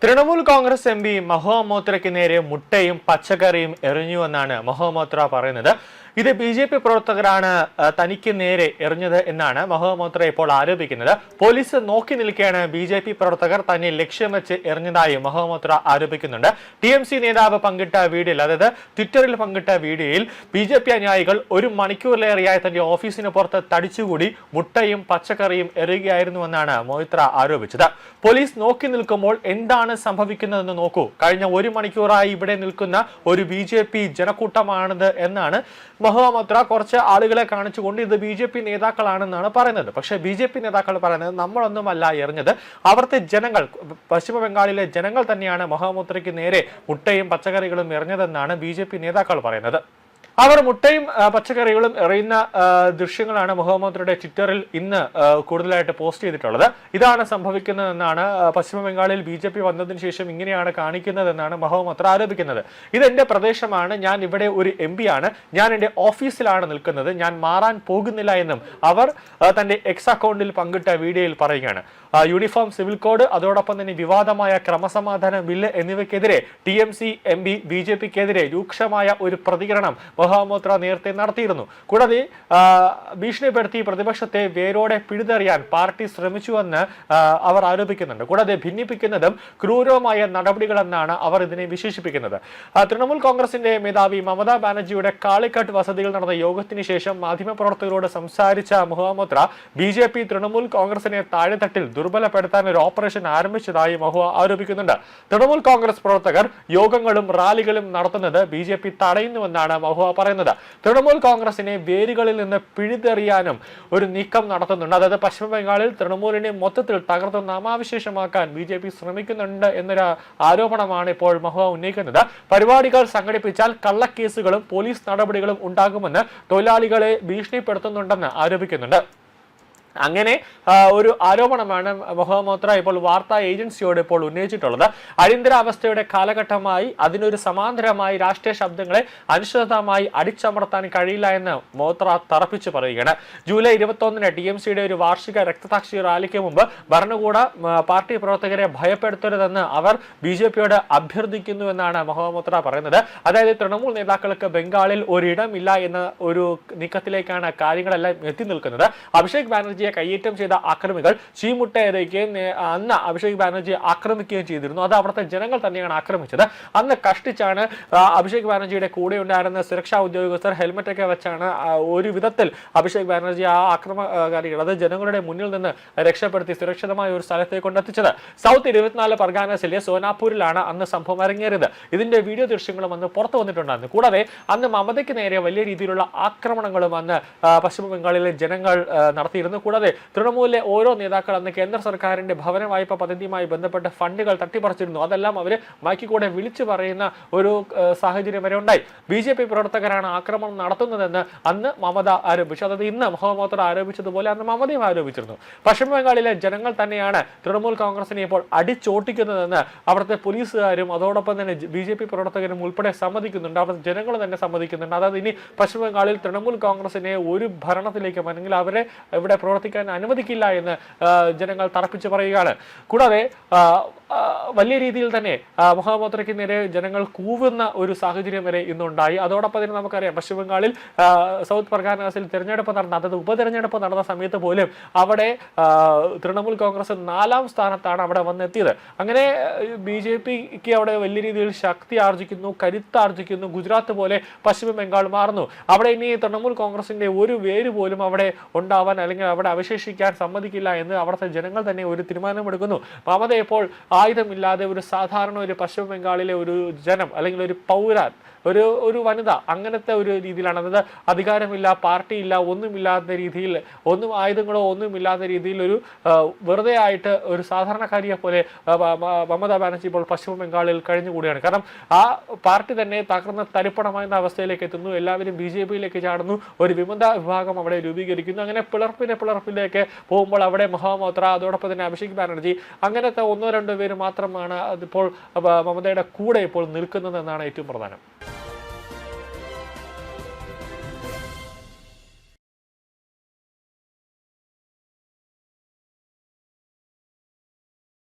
Trinamool Congress M P Mahua മോത്രയ്ക്ക് നേരെ മുട്ടയും പച്ചക്കറിയും എറിഞ്ഞുവെന്നാണ് മഹുവ മോത്ര പറയുന്നത്. ഇത് ബി.ജെ.പി. പ്രവർത്തകരാണ് തനിക്ക് നേരെ എറിഞ്ഞത് എന്നാണ് മഹുവ മോത്ര ഇപ്പോൾ ആരോപിക്കുന്നത്. പോലീസ് നോക്കി നിൽക്കെയാണ് ബി.ജെ.പി. പ്രവർത്തകർ തന്നെ ലക്ഷ്യം വെച്ച് എറിഞ്ഞതായി മഹുവ മോത്ര ആരോപിക്കുന്നുണ്ട്. ടി.എം.സി നേതാവ് പങ്കിട്ട വീഡിയോയിൽ, അതായത് ട്വിറ്ററിൽ പങ്കിട്ട വീഡിയോയിൽ ബി.ജെ.പി. അനുയായികൾ ഒരു മണിക്കൂറിലേറെയായി തന്റെ ഓഫീസിന് പുറത്ത് തടിച്ചുകൂടി മുട്ടയും പച്ചക്കറിയും എറിയുകയായിരുന്നുവെന്നാണ് മോത്ര ആരോപിച്ചത്. പോലീസ് നോക്കി നിൽക്കുമ്പോൾ എന്താണ് സംഭവിക്കുന്നതെന്ന് നോക്കൂ. കഴിഞ്ഞ ഒരു മണിക്കൂറായി ഇവിടെ നിൽക്കുന്ന ഒരു ബി.ജെ.പി. ജനക്കൂട്ടമാണിത് എന്നാണ് മഹുവ മോത്ര കുറച്ച് ആളുകളെ കാണിച്ചുകൊണ്ട് ഇത് ബി.ജെ.പി. നേതാക്കളാണെന്നാണ് പറയുന്നത്. പക്ഷേ ബി.ജെ.പി. നേതാക്കൾ പറയുന്നത് നമ്മളൊന്നുമല്ല എറിഞ്ഞത്, അവിടുത്തെ ജനങ്ങൾ, പശ്ചിമ ബംഗാളിലെ ജനങ്ങൾ തന്നെയാണ് മഹുവ മോത്രയ്ക്ക് നേരെ മുട്ടയും പച്ചക്കറികളും എറിഞ്ഞതെന്നാണ് ബി.ജെ.പി. നേതാക്കൾ പറയുന്നത്. അവർ മുട്ടയും പച്ചക്കറികളും എറിയുന്ന ദൃശ്യങ്ങളാണ് മഹുവ മോത്രയുടെ ട്വിറ്ററിൽ ഇന്ന് കൂടുതലായിട്ട് പോസ്റ്റ് ചെയ്തിട്ടുള്ളത്. ഇതാണ് സംഭവിക്കുന്നതെന്നാണ്, പശ്ചിമ ബംഗാളിൽ ബി.ജെ.പി. വന്നതിന് ശേഷം ഇങ്ങനെയാണ് കാണിക്കുന്നതെന്നാണ് മഹുവ മോത്ര ആരോപിക്കുന്നത്. ഇതെന്റെ പ്രദേശമാണ്, ഞാൻ ഇവിടെ ഒരു എം പി ആണ്, ഞാൻ എൻ്റെ ഓഫീസിലാണ് നിൽക്കുന്നത്, ഞാൻ മാറാൻ പോകുന്നില്ല എന്നും അവർ തന്റെ എക്സ് അക്കൗണ്ടിൽ പങ്കിട്ട വീഡിയോയിൽ പറയുകയാണ്. യൂണിഫോം സിവിൽ കോഡ്, അതോടൊപ്പം തന്നെ വിവാദമായ ക്രമസമാധാന ബില്ല് എന്നിവയ്ക്കെതിരെ ടി.എം.സി എം പി ബി.ജെ.പിക്കെതിരെ രൂക്ഷമായ ഒരു പ്രതികരണം മഹുവ മോത്ര നേരത്തെ നടത്തിയിരുന്നു. കൂടാതെ ഭീഷണിപ്പെടുത്തി പ്രതിപക്ഷത്തെ വേരോടെ പിഴുതെറിയാൻ പാർട്ടി ശ്രമിച്ചുവെന്ന് അവർ ആരോപിക്കുന്നുണ്ട്. കൂടാതെ ഭിന്നിപ്പിക്കുന്നതും ക്രൂരവുമായ നടപടികളെന്നാണ് അവർ ഇതിനെ വിശേഷിപ്പിക്കുന്നത്. തൃണമൂൽ കോൺഗ്രസിന്റെ മേധാവി മമതാ ബാനർജിയുടെ കാളിക്കട്ട് വസതിയിൽ നടന്ന യോഗത്തിന് ശേഷം മാധ്യമപ്രവർത്തകരോട് സംസാരിച്ച മഹുവ മോത്ര ബി.ജെ.പി. തൃണമൂൽ കോൺഗ്രസിനെ താഴെത്തട്ടിൽ ദുർബലപ്പെടുത്താൻ ഒരു ഓപ്പറേഷൻ ആരംഭിച്ചതായി മഹുവ ആരോപിക്കുന്നുണ്ട്. തൃണമൂൽ കോൺഗ്രസ് പ്രവർത്തകർ യോഗങ്ങളും റാലികളും നടത്തുന്നത് ബി.ജെ.പി. തടയുന്നുവെന്നാണ് മഹുവ പറയുന്നത്. തൃണമൂൽ കോൺഗ്രസിനെ വേരുകളിൽ നിന്ന് പിഴുതെറിയാനും ഒരു നീക്കം നടത്തുന്നുണ്ട്. അതായത് പശ്ചിമ ബംഗാളിൽ തൃണമൂലിനെ മൊത്തത്തിൽ തകർത്ത് നാമാവിശേഷമാക്കാൻ ബി.ജെ.പി. ശ്രമിക്കുന്നുണ്ട് എന്നൊരു ആരോപണമാണ് ഇപ്പോൾ മഹുവ ഉന്നയിക്കുന്നത്. പരിപാടികൾ സംഘടിപ്പിച്ചാൽ കള്ളക്കേസുകളും പോലീസ് നടപടികളും ഉണ്ടാകുമെന്ന് തൊഴിലാളികളെ ഭീഷണിപ്പെടുത്തുന്നുണ്ടെന്ന് ആരോപിക്കുന്നുണ്ട്. അങ്ങനെ ഒരു ആരോപണമാണ് മഹുവ മോത്ര ഇപ്പോൾ വാർത്താ ഏജൻസിയോട് ഇപ്പോൾ ഉന്നയിച്ചിട്ടുള്ളത്. അടിയന്തരാവസ്ഥയുടെ കാലഘട്ടമായി അതിനൊരു സമാന്തരമായി രാഷ്ട്രീയ ശബ്ദങ്ങളെ അനിശ്ചിതമായി അടിച്ചമർത്താൻ കഴിയില്ല എന്ന് മോത്ര തറപ്പിച്ചു പറയുകയാണ്. ജൂലൈ 21-ന് ടി.എം.സിയുടെ ഒരു വാർഷിക രക്തസാക്ഷി റാലിക്ക് മുമ്പ് ഭരണകൂട പാർട്ടി പ്രവർത്തകരെ ഭയപ്പെടുത്തരുതെന്ന് അവർ ബി.ജെ.പിയോട് അഭ്യർത്ഥിക്കുന്നുവെന്നാണ് മഹുവ മോത്ര പറയുന്നത്. അതായത് തൃണമൂൽ നേതാക്കൾക്ക് ബംഗാളിൽ ഒരിടമില്ല എന്ന ഒരു നീക്കത്തിലേക്കാണ് കാര്യങ്ങളെല്ലാം എത്തി നിൽക്കുന്നത്. അഭിഷേക് ബാനർജി കയ്യേറ്റം ചെയ്ത ആക്രമികൾ ചീമുട്ടയിറക്കുകയും അന്ന് അഭിഷേക് ബാനർജിയെ ആക്രമിക്കുകയും ചെയ്തിരുന്നു. അത് അവിടുത്തെ ജനങ്ങൾ തന്നെയാണ് ആക്രമിച്ചത്. അന്ന് കഷ്ടിച്ചാണ് അഭിഷേക് ബാനർജിയുടെ കൂടെ ഉണ്ടായിരുന്ന സുരക്ഷാ ഉദ്യോഗസ്ഥർ ഹെൽമെറ്റൊക്കെ വെച്ചാണ് ഒരു വിധത്തിൽ അഭിഷേക് ബാനർജി ആ ആക്രമണകാരികൾ, അത് ജനങ്ങളുടെ മുന്നിൽ നിന്ന് രക്ഷപ്പെടുത്തി സുരക്ഷിതമായ ഒരു സ്ഥലത്തേക്ക് കൊണ്ടെത്തിച്ചത്. സൗത്ത് 24 പർഗാനസിലെ സോനാപൂരിലാണ് അന്ന് സംഭവം അരങ്ങേറിയത്. ഇതിന്റെ വീഡിയോ ദൃശ്യങ്ങളും അന്ന് പുറത്തു വന്നിട്ടുണ്ടായിരുന്നു. കൂടാതെ അന്ന് മമതയ്ക്ക് നേരെ വലിയ രീതിയിലുള്ള ആക്രമണങ്ങളും അന്ന് പശ്ചിമ ബംഗാളിലെ ജനങ്ങൾ നടത്തിയിരുന്നു. കൂടാതെ തൃണമൂലിലെ ഓരോ നേതാക്കൾ അന്ന് കേന്ദ്ര സർക്കാരിന്റെ ഭവന വായ്പ പദ്ധതിയുമായി ബന്ധപ്പെട്ട ഫണ്ടുകൾ തട്ടിപ്പറിച്ചിരുന്നു. അതെല്ലാം അവര് മൈക്കിൽ വിളിച്ചു പറയുന്ന ഒരു സാഹചര്യം വരെ ഉണ്ടായി. ബി.ജെ.പി. പ്രവർത്തകരാണ് ആക്രമണം നടത്തുന്നതെന്ന് അന്ന് മമത ആരോപിച്ചു. അതായത് ഇന്ന് മഹുവ മോത്ര ആരോപിച്ചതുപോലെ അന്ന് മമതയും ആരോപിച്ചിരുന്നു. പശ്ചിമ ബംഗാളിലെ ജനങ്ങൾ തന്നെയാണ് തൃണമൂൽ കോൺഗ്രസിനെ ഇപ്പോൾ അടിച്ചോട്ടിക്കുന്നതെന്ന് അവിടുത്തെ പോലീസുകാരും അതോടൊപ്പം തന്നെ ബി.ജെ.പി. പ്രവർത്തകരും ഉൾപ്പെടെ സമ്മതിക്കുന്നുണ്ട്. അവിടുത്തെ ജനങ്ങൾ തന്നെ സമ്മതിക്കുന്നുണ്ട്. അതായത് ഇനി പശ്ചിമ ബംഗാളിൽ തൃണമൂൽ കോൺഗ്രസിനെ ഒരു ഭരണത്തിലേക്കും അല്ലെങ്കിൽ അവരെ ഇവിടെ പ്രവർത്തിക്കാൻ അനുവദിക്കില്ല എന്ന് ജനങ്ങൾ തറപ്പിച്ച് പറയുകയാണ്. കൂടാതെ വലിയ രീതിയിൽ തന്നെ മഹുവ മോത്രയ്ക്ക് നേരെ ജനങ്ങൾ കൂവുന്ന ഒരു സാഹചര്യം വരെ ഇന്നുണ്ടായി. അതോടൊപ്പം തന്നെ നമുക്കറിയാം, പശ്ചിമ ബംഗാളിൽ സൗത്ത് പർഗാനാസിൽ തിരഞ്ഞെടുപ്പ് നടന്ന, അതായത് ഉപതെരഞ്ഞെടുപ്പ് നടന്ന സമയത്ത് പോലും അവിടെ തൃണമൂൽ കോൺഗ്രസ് 4ാം സ്ഥാനത്താണ് അവിടെ വന്നെത്തിയത്. അങ്ങനെ ബി.ജെ.പിക്ക് അവിടെ വലിയ രീതിയിൽ ശക്തി ആർജിക്കുന്നു, കരുത്താർജിക്കുന്നു. ഗുജറാത്ത് പോലെ പശ്ചിമ ബംഗാൾ മാറുന്നു. അവിടെ ഇനി തൃണമൂൽ കോൺഗ്രസിന്റെ ഒരു വേര് പോലും അവിടെ ഉണ്ടാവാൻ അല്ലെങ്കിൽ അവിടെ അവശേഷിക്കാൻ സമ്മതിക്കില്ല എന്ന് അവിടുത്തെ ജനങ്ങൾ തന്നെ ഒരു തീരുമാനമെടുക്കുന്നു. മമത ഇപ്പോൾ ആയുധമില്ലാതെ ഒരു സാധാരണ ഒരു പശ്ചിമ ബംഗാളിലെ ഒരു ജനം അല്ലെങ്കിൽ ഒരു പൗരൻ, ഒരു വനിത, അങ്ങനത്തെ ഒരു രീതിയിലാണ്. അതായത് അധികാരമില്ല, പാർട്ടിയില്ല, ഒന്നുമില്ലാത്ത രീതിയിൽ, ഒന്നും ആയുധങ്ങളോ ഒന്നുമില്ലാത്ത രീതിയിൽ ഒരു വെറുതെ ആയിട്ട് ഒരു സാധാരണക്കാരിയെ പോലെ മമതാ ബാനർജി ഇപ്പോൾ പശ്ചിമ ബംഗാളിൽ കഴിഞ്ഞുകൂടിയാണ്. കാരണം ആ പാർട്ടി തന്നെ തകർന്ന തരിപ്പണമായിരുന്ന അവസ്ഥയിലേക്ക് എത്തുന്നു. എല്ലാവരും ബി.ജെ.പിയിലേക്ക് ചാടുന്നു. ഒരു വിമത വിഭാഗം അവിടെ രൂപീകരിക്കുന്നു. അങ്ങനെ പിളർപ്പിലേക്ക് പോകുമ്പോൾ അവിടെ മഹുവ മോത്ര, അതോടൊപ്പം തന്നെ അഭിഷേക് ബാനർജി, അങ്ങനത്തെ 1-2 പേര് മാത്രമാണ് അതിപ്പോൾ മമതയുടെ കൂടെ ഇപ്പോൾ നിൽക്കുന്നതെന്നാണ് ഏറ്റവും പ്രധാനം.